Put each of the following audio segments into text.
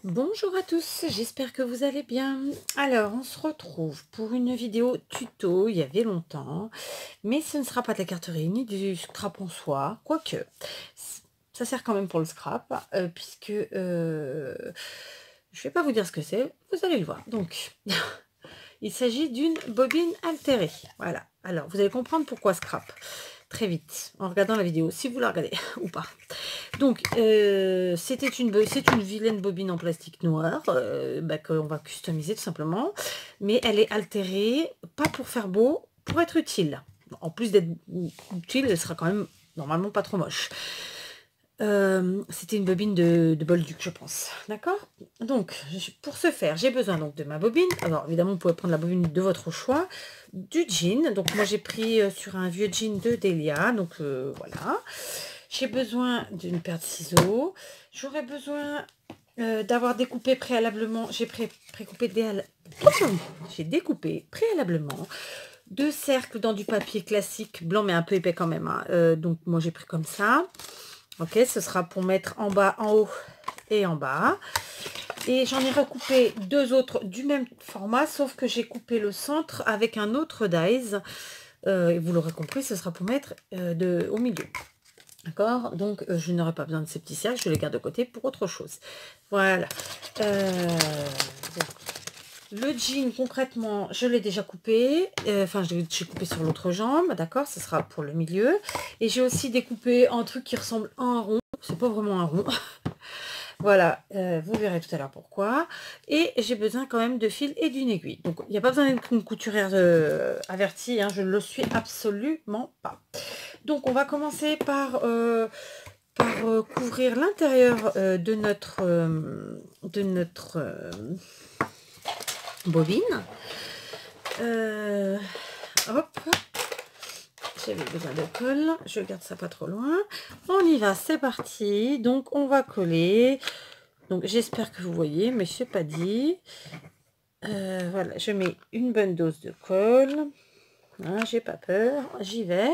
Bonjour à tous, j'espère que vous allez bien. Alors, on se retrouve pour une vidéo tuto, il y avait longtemps, mais ce ne sera pas de la carterie ni du scrap en soi, quoique ça sert quand même pour le scrap, puisque je vais pas vous dire ce que c'est, vous allez le voir. Donc, il s'agit d'une bobine altérée. Voilà. Alors, vous allez comprendre pourquoi scrap très vite en regardant la vidéo, si vous la regardez ou pas. Donc, c'est une vilaine bobine en plastique noir qu'on va customiser tout simplement. Mais elle est altérée, pas pour faire beau, pour être utile. En plus d'être utile, elle sera quand même normalement pas trop moche. C'était une bobine de Bolduc, je pense. D'accord. Donc, pour ce faire, j'ai besoin donc de ma bobine. Alors, évidemment, vous pouvez prendre la bobine de votre choix. Du jean. Donc, moi, j'ai pris sur un vieux jean de Delia. Donc, voilà. J'ai besoin d'une paire de ciseaux. J'aurais besoin d'avoir découpé préalablement. J'ai découpé préalablement 2 cercles dans du papier classique blanc, mais un peu épais quand même. Hein. Donc, moi, j'ai pris comme ça. Ok, ce sera pour mettre en bas, en haut et en bas. Et j'en ai recoupé 2 autres du même format, sauf que j'ai coupé le centre avec un autre dies. Et vous l'aurez compris, ce sera pour mettre au milieu. D'accord. Donc, je n'aurai pas besoin de ces petits cercles, je les garde de côté pour autre chose. Voilà. Le jean, concrètement, je l'ai déjà coupé. Enfin, j'ai coupé sur l'autre jambe, d'accord. Ce sera pour le milieu. Et j'ai aussi découpé un truc qui ressemble à un rond. C'est pas vraiment un rond. Voilà, vous verrez tout à l'heure pourquoi. Et j'ai besoin quand même de fil et d'une aiguille. Donc, il n'y a pas besoin d'être une couturière avertie. Hein, je ne le suis absolument pas. Donc, on va commencer par couvrir l'intérieur de notre bobine. Hop, j'avais besoin de colle, je garde ça pas trop loin. On y va, c'est parti. Donc on va coller. Donc j'espère que vous voyez, mais c'est pas dit. Voilà, je mets une bonne dose de colle. Hein, j'ai pas peur, j'y vais.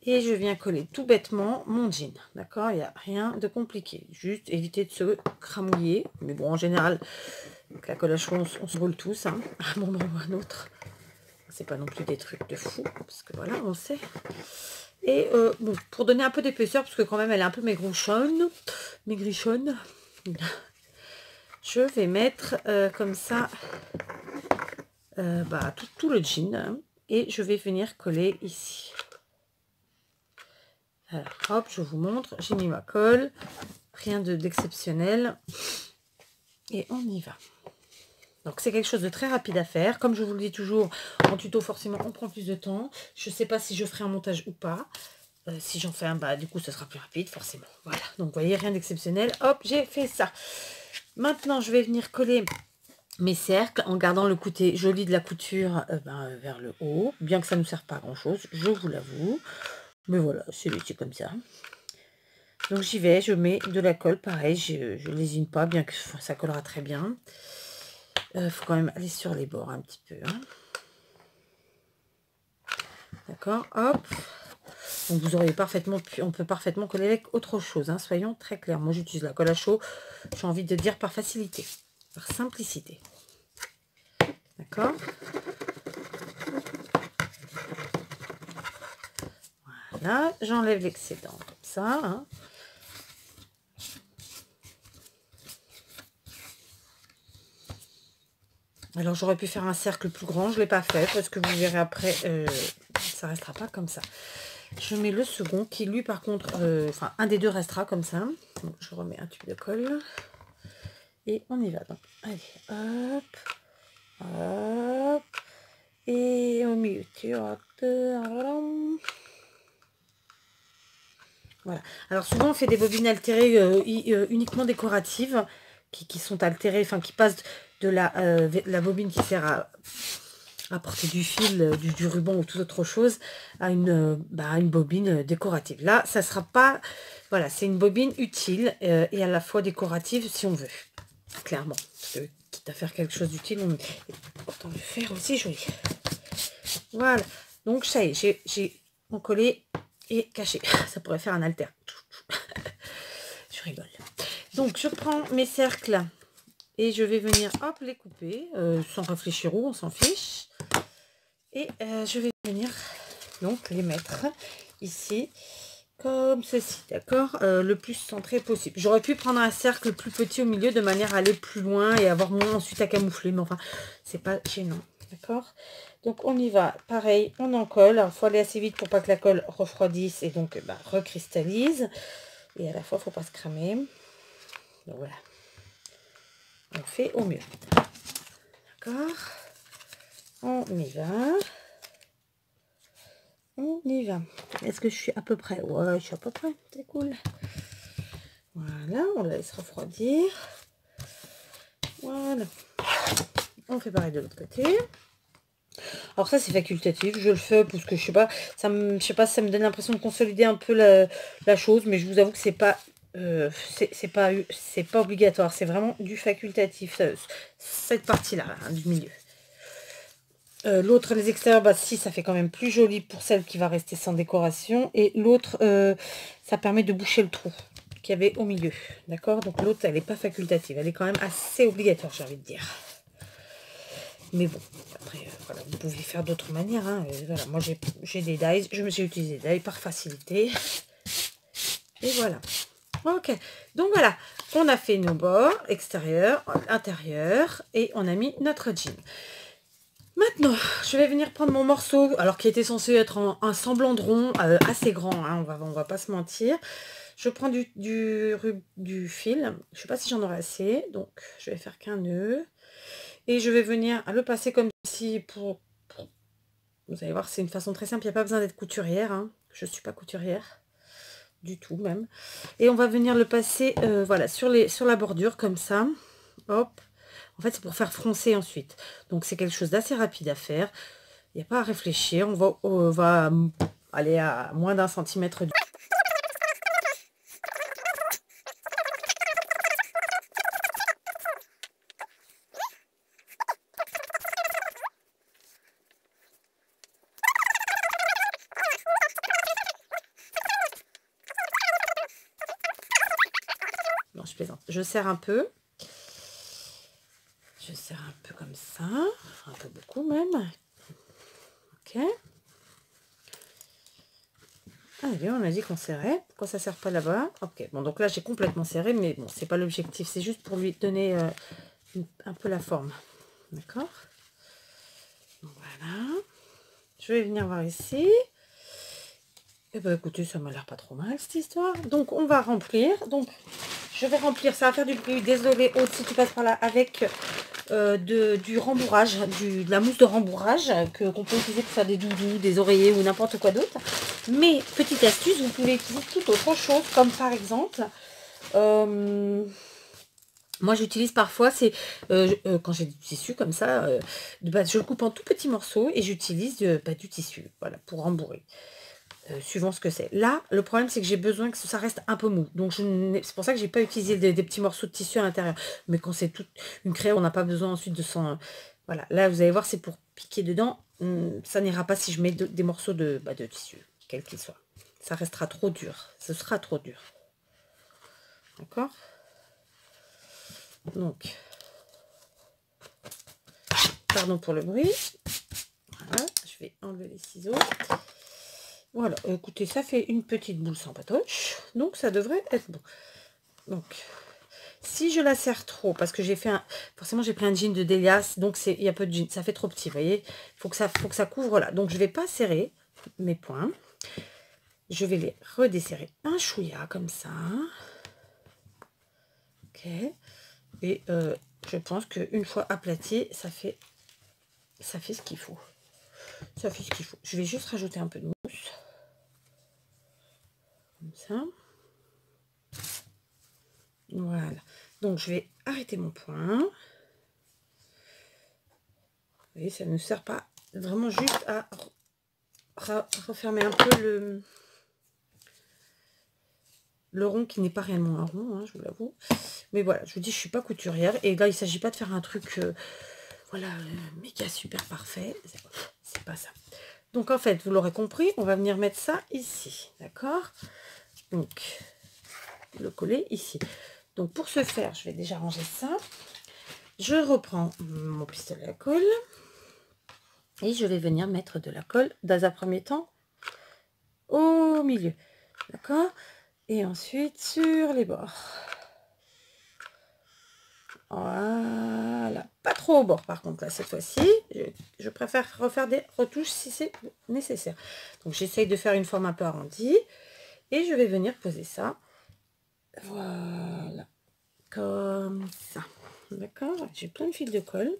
Et je viens coller tout bêtement mon jean. D'accord, il n'y a rien de compliqué. Juste éviter de se cramouiller. Mais bon, en général, avec la colle à cheveux, on se roule tous, hein, à un moment ou à un autre. C'est pas non plus des trucs de fou, parce que voilà, on sait. Et bon, pour donner un peu d'épaisseur, parce que quand même, elle est un peu maigrichonne, je vais mettre comme ça tout le jean. Hein, et je vais venir coller ici. Alors, hop, je vous montre. J'ai mis ma colle. Rien d'exceptionnel. Et on y va. Donc, c'est quelque chose de très rapide à faire. Comme je vous le dis toujours, en tuto, forcément, on prend plus de temps. Je ne sais pas si je ferai un montage ou pas. Si j'en fais un, du coup, ce sera plus rapide, forcément. Voilà. Donc, vous voyez, rien d'exceptionnel. Hop, j'ai fait ça. Maintenant, je vais venir coller mes cercles en gardant le côté joli de la couture vers le haut. Bien que ça ne serve pas à grand-chose, je vous l'avoue. Mais voilà, c'est comme ça. Donc, j'y vais. Je mets de la colle. Pareil, je lésine pas, bien que ça collera très bien. Faut quand même aller sur les bords un petit peu. Hein. D'accord, hop. Donc vous auriez parfaitement on peut parfaitement coller avec autre chose. Hein, soyons très clairs. Moi j'utilise la colle à chaud. J'ai envie de dire par facilité, par simplicité. D'accord. Voilà, j'enlève l'excédent comme ça. Hein. Alors j'aurais pu faire un cercle plus grand, je ne l'ai pas fait parce que vous verrez après, ça restera pas comme ça. Je mets le second qui lui par contre, un des deux restera comme ça. Donc, je remets un tube de colle et on y va. Donc, allez, hop, hop, et au milieu, voilà. Alors souvent on fait des bobines altérées uniquement décoratives qui sont altérées, enfin qui passent de la bobine qui sert à porter du fil, du ruban ou toute autre chose à une bobine décorative. Là, ça sera pas... Voilà, c'est une bobine utile et à la fois décorative si on veut. Clairement. Parce que, quitte à faire quelque chose d'utile, autant le faire aussi joli. Voilà. Donc, ça y est, j'ai collé et caché. Ça pourrait faire un alter. Je rigole. Donc, je prends mes cercles et je vais venir, hop, les couper, sans réfléchir où, on s'en fiche. Et je vais venir, donc, les mettre ici, comme ceci, d'accord, le plus centré possible. J'aurais pu prendre un cercle plus petit au milieu de manière à aller plus loin et avoir moins ensuite à camoufler, mais enfin, c'est pas gênant, d'accord. Donc, on y va, pareil, on en colle. Alors, il faut aller assez vite pour pas que la colle refroidisse et donc recristallise. Et à la fois, il ne faut pas se cramer. Donc, voilà. On fait au mieux. D'accord. On y va. On y va. Est-ce que je suis à peu près? Ouais, je suis à peu près. C'est cool. Voilà, on la laisse refroidir. Voilà. On fait pareil de l'autre côté. Alors ça c'est facultatif, je le fais parce que je sais pas, je sais pas si ça me donne l'impression de consolider un peu la chose, mais je vous avoue que c'est pas c'est pas obligatoire, c'est vraiment du facultatif, cette partie-là, hein, du milieu. L'autre, les extérieurs, bah si, ça fait quand même plus joli pour celle qui va rester sans décoration. Et l'autre, ça permet de boucher le trou qu'il y avait au milieu. D'accord? Donc l'autre, elle n'est pas facultative. Elle est quand même assez obligatoire, j'ai envie de dire. Mais bon, après, voilà, vous pouvez faire d'autres manières. Hein. Voilà, moi, j'ai des dies. J'ai utilisé des dies par facilité. Et voilà. Ok. Donc voilà, on a fait nos bords extérieurs, intérieurs. Et on a mis notre jean. Maintenant, je vais venir prendre mon morceau, alors qui était censé être un semblant de rond, assez grand, hein, on va pas se mentir. Je prends du fil, je sais pas si j'en aurai assez, donc je vais faire qu'un nœud. Et je vais venir le passer comme si vous allez voir, c'est une façon très simple, il n'y a pas besoin d'être couturière, hein. Je ne suis pas couturière, du tout même. Et on va venir le passer, voilà, sur la bordure, comme ça, hop. En fait, c'est pour faire froncer ensuite. Donc, c'est quelque chose d'assez rapide à faire. Il n'y a pas à réfléchir. On va aller à moins d'un centimètre. Non, je plaisante. Je serre un peu. Je serre un peu comme ça. Un peu beaucoup même. Ok. Allez, on a dit qu'on serrait. Pourquoi ça ne serre pas là-bas? Ok, bon, donc là, j'ai complètement serré, mais bon, c'est pas l'objectif. C'est juste pour lui donner un peu la forme. D'accord? Voilà. Je vais venir voir ici. Et ben écoutez, ça m'a l'air pas trop mal, cette histoire. Donc, on va remplir. Donc, je vais remplir. Ça va faire du bruit. Désolée, Aude, si tu passes par là, avec du rembourrage, de la mousse de rembourrage qu'on peut utiliser pour faire des doudous, des oreillers ou n'importe quoi d'autre. Mais petite astuce, vous pouvez utiliser toute autre chose, comme par exemple, moi j'utilise parfois, c'est quand j'ai du tissu comme ça, je le coupe en tout petits morceaux et j'utilise du tissu, voilà, pour rembourrer. Suivant ce que c'est. Là, le problème, c'est que j'ai besoin que ça reste un peu mou. Donc, c'est pour ça que j'ai pas utilisé des petits morceaux de tissu à l'intérieur. Mais quand c'est toute une crème, on n'a pas besoin ensuite de s'en... Voilà, là, vous allez voir, c'est pour piquer dedans. Ça n'ira pas si je mets des morceaux de tissu, quel qu'il soit. Ça restera trop dur. Ce sera trop dur. D'accord? Donc, pardon pour le bruit. Voilà, je vais enlever les ciseaux. Voilà, écoutez, ça fait une petite boule sans patoche, donc ça devrait être bon. Donc, si je la serre trop, parce que j'ai fait forcément j'ai pris un jean de Delias, donc il y a peu de jean, ça fait trop petit, vous voyez. Faut que ça couvre là. Donc je vais pas serrer mes poings. Je vais les redesserrer un chouïa comme ça. Ok. Et je pense qu'une fois aplati, ça fait ce qu'il faut. Ça fait ce qu'il faut. Je vais juste rajouter un peu de mousse. Comme ça. Voilà. Donc, je vais arrêter mon point. Vous voyez, ça ne sert pas vraiment juste à refermer un peu le rond qui n'est pas réellement un rond, hein, je vous l'avoue. Mais voilà, je vous dis, je suis pas couturière. Et là, il ne s'agit pas de faire un truc, voilà, méga super parfait. C'est pas ça. Donc, en fait, vous l'aurez compris, on va venir mettre ça ici. D'accord? Donc, le coller ici. Donc pour ce faire, je vais déjà ranger ça. Je reprends mon pistolet à colle et je vais venir mettre de la colle dans un premier temps au milieu, d'accord, et ensuite sur les bords. Voilà, pas trop au bord par contre là cette fois-ci. Je préfère refaire des retouches si c'est nécessaire. Donc j'essaye de faire une forme un peu arrondie et je vais venir poser ça. Voilà, comme ça. D'accord, j'ai plein de fils de colle.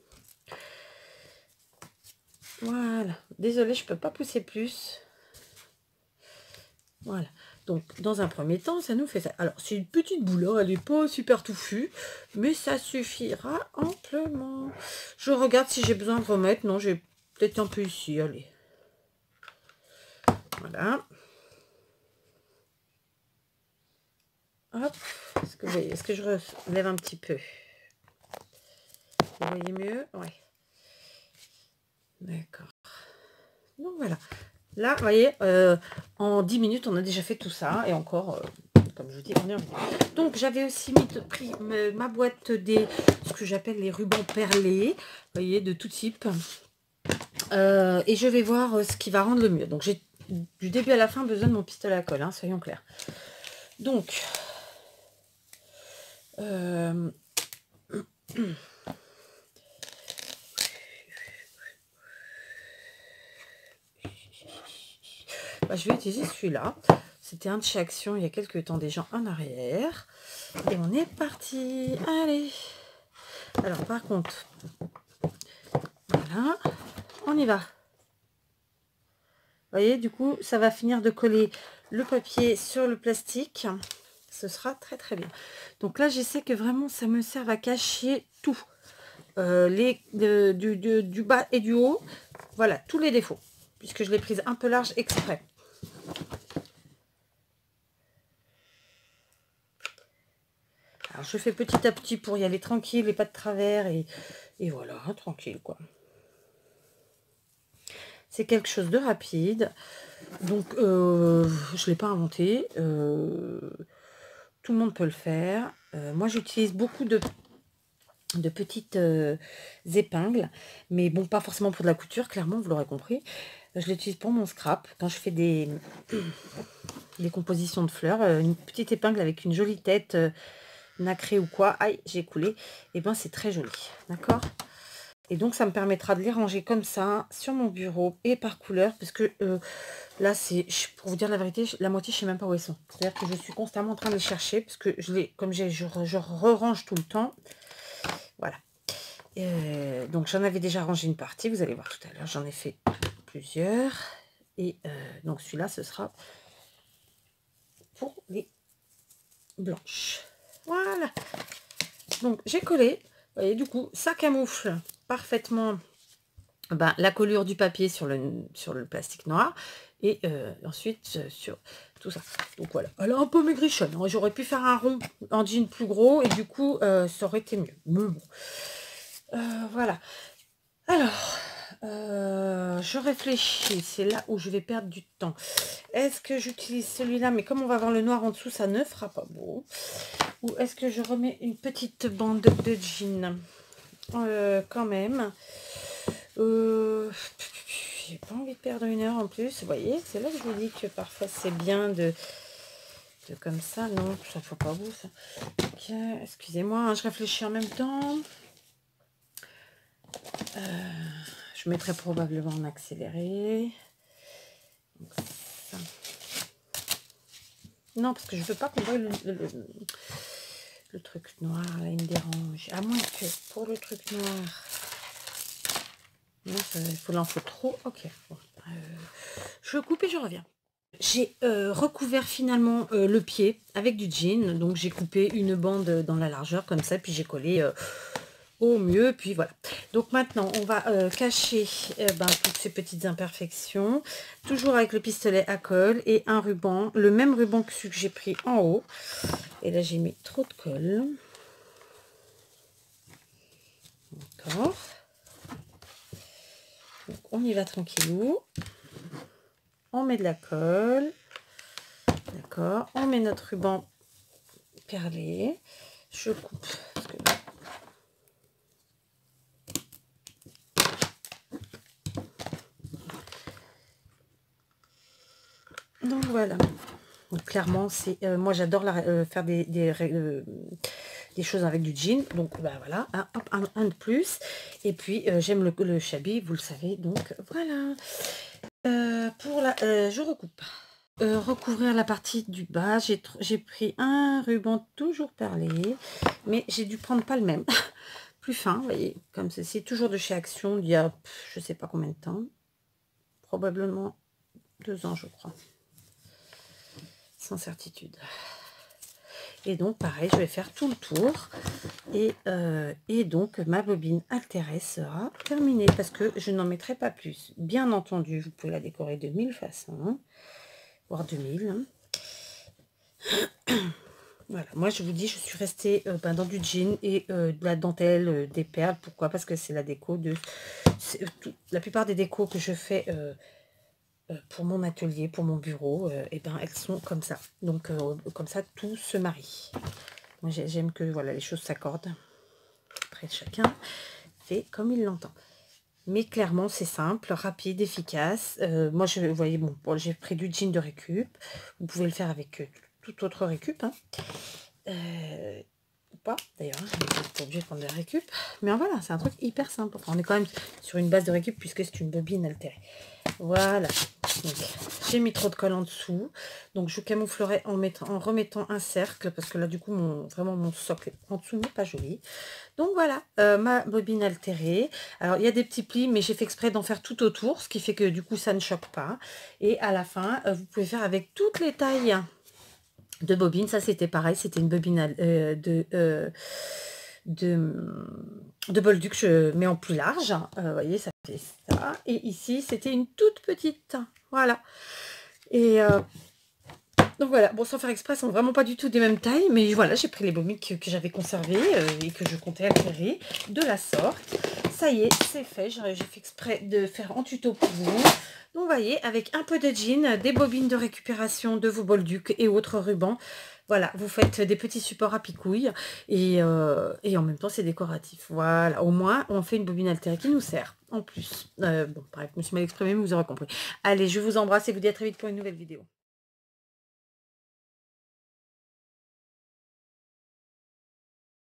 Voilà, désolée, je peux pas pousser plus. Voilà, donc dans un premier temps, ça nous fait ça. Alors, c'est une petite boule, hein, elle n'est pas super touffue, mais ça suffira amplement. Je regarde si j'ai besoin de remettre. Non, j'ai peut-être un peu ici, allez. Voilà. Hop, est-ce que vous voyez, est-ce que je relève un petit peu? Vous voyez mieux? Ouais. D'accord. Donc voilà. Là, vous voyez, en 10 minutes, on a déjà fait tout ça. Et encore, comme je vous dis, on est en vidéo. Donc, j'avais aussi pris ma boîte ce que j'appelle les rubans perlés. Vous voyez, de tout type. Et je vais voir ce qui va rendre le mieux. Donc, j'ai du début à la fin besoin de mon pistolet à colle, hein, soyons clairs. Donc, bah, je vais utiliser celui-là. C'était un de chez Action il y a quelques temps déjà en arrière. Et on est parti. Allez. Alors par contre, voilà, on y va. Vous voyez, du coup, ça va finir de coller le papier sur le plastique. Ce sera très très bien. Donc là, j'essaie que vraiment ça me serve à cacher tout. Du bas et du haut. Voilà, tous les défauts. Puisque je l'ai prise un peu large exprès. Alors, je fais petit à petit pour y aller tranquille et pas de travers. Et voilà, tranquille quoi. C'est quelque chose de rapide. Donc, je ne l'ai pas inventé. Tout le monde peut le faire. Moi, j'utilise beaucoup de petites épingles. Mais bon, pas forcément pour de la couture, clairement, vous l'aurez compris. Je l'utilise pour mon scrap. Quand je fais des compositions de fleurs. Une petite épingle avec une jolie tête nacrée ou quoi. Aïe, j'ai coulé. Et ben, c'est très joli. D'accord ? Et donc, ça me permettra de les ranger comme ça, sur mon bureau et par couleur. Parce que là, c'est, pour vous dire la vérité, la moitié, je ne sais même pas où elles sont. C'est-à-dire que je suis constamment en train de les chercher. Parce que je re-range tout le temps. Voilà. Donc, j'en avais déjà rangé une partie. Vous allez voir tout à l'heure, j'en ai fait plusieurs. Et donc, celui-là, ce sera pour les blanches. Voilà. Donc, j'ai collé. Vous voyez, du coup, ça camoufle parfaitement la collure du papier sur le plastique noir et ensuite sur tout ça. Donc voilà, elle a un peu maigrichonne. J'aurais pu faire un rond en jean plus gros et du coup ça aurait été mieux. Mais bon. Voilà. Alors, je réfléchis. C'est là où je vais perdre du temps. Est-ce que j'utilise celui-là, mais comme on va avoir le noir en dessous, ça ne fera pas beau. Ou est-ce que je remets une petite bande de jean quand même. J'ai pas envie de perdre une heure en plus. Vous voyez, c'est là que je vous dis que parfois c'est bien de comme ça. Non, ça ne faut pas vous ça. Okay, excusez-moi, hein, je réfléchis en même temps. Je mettrai probablement en accéléré. Donc, ça. Non, parce que je veux pas qu'on voit le truc noir, là, il me dérange. À moins que pour le truc noir... Non, il faut l'info trop. Ok. Bon. Je coupe et je reviens. J'ai recouvert finalement le pied avec du jean. Donc j'ai coupé une bande dans la largeur comme ça. Puis j'ai collé au mieux. Puis voilà. Donc maintenant on va cacher toutes ces petites imperfections. Toujours avec le pistolet à colle et un ruban. Le même ruban que celui que j'ai pris en haut. Et là j'ai mis trop de colle. D'accord. Donc, on y va tranquillou. On met de la colle. D'accord. On met notre ruban perlé. Je coupe. Parce que... Donc voilà. Donc clairement, c'est moi j'adore faire des choses avec du jean. Donc bah, voilà, un de plus. Et puis j'aime le shabby, vous le savez. Donc voilà. Pour la, je recoupe. Recouvrir la partie du bas, j'ai pris un ruban toujours perlé, mais j'ai dû prendre pas le même. Plus fin, vous voyez, comme ceci, toujours de chez Action, il y a je sais pas combien de temps, probablement 2 ans je crois, sans certitude. Et donc pareil, je vais faire tout le tour et donc ma bobine altérée sera terminée parce que je n'en mettrai pas plus. Bien entendu, vous pouvez la décorer de 1000 façons, voire 2000. Voilà, moi je vous dis, je suis restée dans du jean et de la dentelle, des perles. Pourquoi? Parce que c'est la déco de... la plupart des décos que je fais pour mon atelier, pour mon bureau, et ben elles sont comme ça. Donc comme ça, tout se marie. Moi j'aime que voilà, les choses s'accordent. Après, chacun fait comme il l'entend. Mais clairement, c'est simple, rapide, efficace. Moi, vous voyez, bon, j'ai pris du jean de récup. Vous pouvez le faire avec toute autre récup. Hein. Ou pas, d'ailleurs. Hein, je n'ai pas obligé de prendre de la récup. Mais voilà, c'est un truc hyper simple. Enfin, on est quand même sur une base de récup puisque c'est une bobine altérée. Voilà. J'ai mis trop de colle en dessous. Donc, je camouflerai en remettant un cercle. Parce que là, du coup, vraiment, mon socle en dessous n'est pas joli. Donc voilà, ma bobine altérée. Alors il y a des petits plis, mais j'ai fait exprès d'en faire tout autour, ce qui fait que du coup ça ne choque pas. Et à la fin, vous pouvez faire avec toutes les tailles de bobines. Ça c'était pareil, c'était une bobine de Bolduc, je mets en plus large. Vous voyez, ça fait ça. Et ici, c'était une toute petite. Voilà. Et... donc voilà, bon, sans faire exprès, sont vraiment pas du tout des mêmes tailles, mais voilà, j'ai pris les bobines que j'avais conservées et que je comptais altérer de la sorte. Ça y est, c'est fait, j'ai fait exprès de faire en tuto pour vous. Donc vous voyez, avec un peu de jean, des bobines de récupération de vos Bolduc et autres rubans, voilà, vous faites des petits supports à picouille et en même temps c'est décoratif. Voilà, au moins on fait une bobine altérée qui nous sert en plus. Bon, bref, je me suis mal exprimée, mais vous aurez compris. Allez, je vous embrasse et vous dis à très vite pour une nouvelle vidéo.